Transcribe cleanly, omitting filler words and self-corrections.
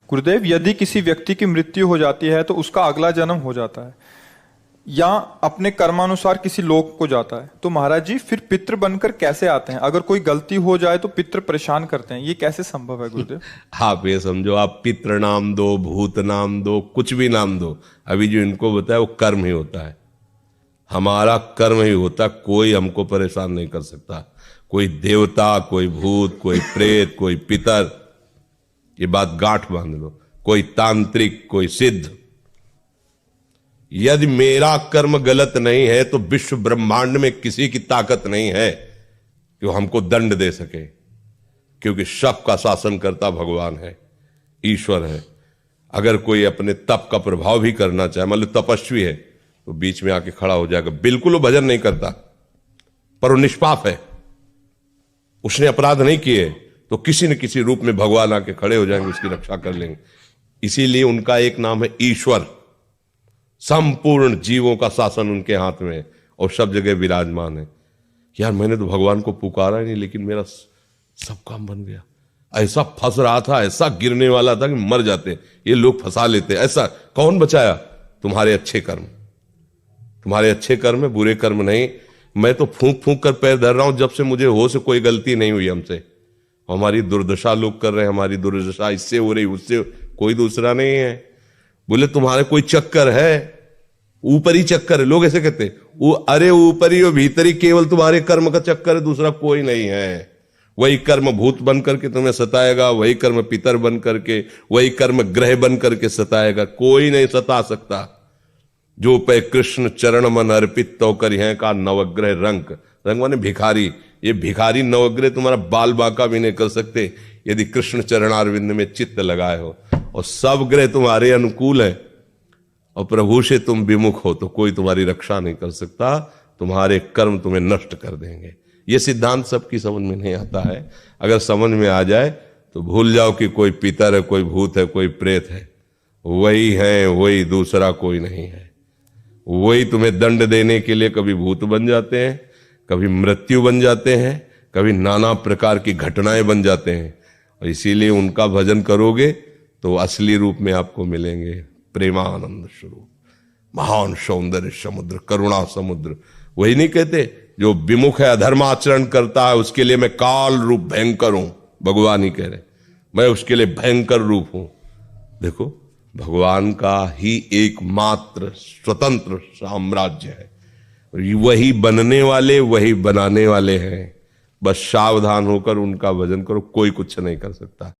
गुरुदेव, यदि किसी व्यक्ति की मृत्यु हो जाती है तो उसका अगला जन्म हो जाता है या अपने कर्मानुसार किसी लोक को जाता है, तो महाराज जी फिर पितृ बनकर कैसे आते हैं? अगर कोई गलती हो जाए तो पितृ परेशान करते हैं, ये कैसे संभव है गुरुदेव? आप ये समझो, आप पितृ नाम दो, भूत नाम दो, कुछ भी नाम दो, अभी जो इनको बताया वो कर्म ही होता है। हमारा कर्म ही होता, कोई हमको परेशान नहीं कर सकता। कोई देवता, कोई भूत, कोई प्रेत, कोई पितर, ये बात गांठ बांध लो, कोई तांत्रिक, कोई सिद्ध। यदि मेरा कर्म गलत नहीं है तो विश्व ब्रह्मांड में किसी की ताकत नहीं है कि वो हमको दंड दे सके, क्योंकि सबका शासन करता भगवान है, ईश्वर है। अगर कोई अपने तप का प्रभाव भी करना चाहे, मान लो तपस्वी है, तो बीच में आके खड़ा हो जाएगा, बिल्कुल वो भजन नहीं करता पर वो निष्पाप है, उसने अपराध नहीं किए, तो किसी न किसी रूप में भगवान आके खड़े हो जाएंगे, उसकी रक्षा कर लेंगे। इसीलिए उनका एक नाम है ईश्वर। संपूर्ण जीवों का शासन उनके हाथ में है और सब जगह विराजमान है। यार मैंने तो भगवान को पुकारा ही नहीं, लेकिन मेरा सब काम बन गया। ऐसा फंस रहा था, ऐसा गिरने वाला था कि मर जाते, ये लोग फंसा लेते। ऐसा कौन बचाया? तुम्हारे अच्छे कर्म, तुम्हारे अच्छे कर्म है, बुरे कर्म नहीं। मैं तो फूंक फूंक कर पैर धर रहा हूं, जब से मुझे होश से कोई गलती नहीं हुई हमसे। हमारी दुर्दशा लोग कर रहे हैं, हमारी दुर्दशा इससे हो रही, उससे, कोई दूसरा नहीं है। बोले तुम्हारे कोई चक्कर है, ऊपरी चक्कर है, लोग ऐसे कहते हैं। वो अरे ऊपरी और भीतरी, केवल तुम्हारे कर्म का चक्कर है, दूसरा कोई नहीं है। वही कर्म भूत बन करके तुम्हें सताएगा, वही कर्म पितर बन करके, वही कर्म ग्रह बन करके सताएगा, कोई नहीं सता सकता। जो पे कृष्ण चरण मन अर्पित तो करी है का नवग्रह रंग, रंग माने भिखारी। ये भिखारी नवग्रह तुम्हारा बाल बांका भी नहीं कर सकते यदि कृष्ण चरणारविंद में चित्त लगाए हो। और सब ग्रह तुम्हारे अनुकूल है और प्रभु से तुम विमुख हो तो कोई तुम्हारी रक्षा नहीं कर सकता, तुम्हारे कर्म तुम्हें नष्ट कर देंगे। ये सिद्धांत सबकी समझ में नहीं आता है। अगर समझ में आ जाए तो भूल जाओ कि कोई पितर है, कोई भूत है, कोई प्रेत है। वही है, वही, दूसरा कोई नहीं है। वही तुम्हें दंड देने के लिए कभी भूत बन जाते हैं, कभी मृत्यु बन जाते हैं, कभी नाना प्रकार की घटनाएं बन जाते हैं। और इसीलिए उनका भजन करोगे तो असली रूप में आपको मिलेंगे प्रेमानंद स्वरूप, महान सौंदर्य समुद्र, करुणा समुद्र। वही नहीं कहते जो विमुख है, अधर्माचरण करता है, उसके लिए मैं काल रूप भयंकर हूं। भगवान ही कह रहे, मैं उसके लिए भयंकर रूप हूं। देखो, भगवान का ही एकमात्र स्वतंत्र साम्राज्य है, वही बनने वाले, वही बनाने वाले हैं। बस सावधान होकर उनका भजन करो, कोई कुछ नहीं कर सकता।